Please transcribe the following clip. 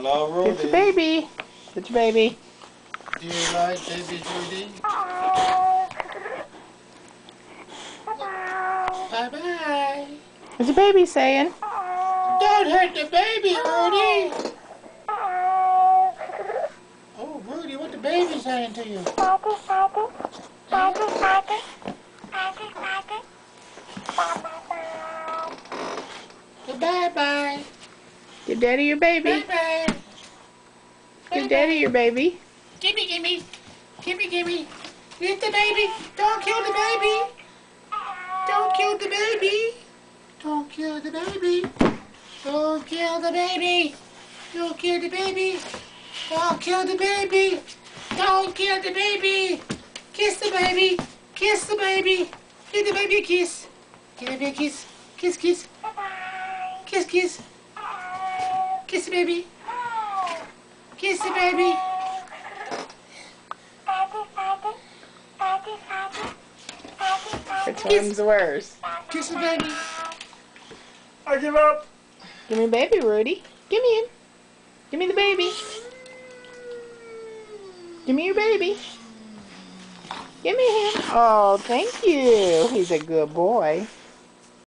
Hello, Rudy. Get your baby. Get your baby. Do you like baby Judy? Bye-bye. What's your baby saying? Don't hurt the baby, Rudy. Oh, Rudy, what the baby saying to you? Bye-bye. Give daddy your baby. Bye-bye. Give daddy your baby. Gimme, gimme. Gimme, gimme. Get the baby. Don't kill the baby. Don't kill the baby. Don't kill the baby. Don't kill the baby. Don't kill the baby. Don't kill the baby. Don't kill the baby. Kiss the baby. Kiss the baby. Give the baby a kiss. Give the baby a kiss. Kiss, kiss. Kiss, kiss. Kiss the baby. Kiss the baby. Which one's worse? Kiss the baby. I give up. Give me baby, Rudy. Give me him. Give me the baby. Give me your baby. Give me him. Oh, thank you. He's a good boy.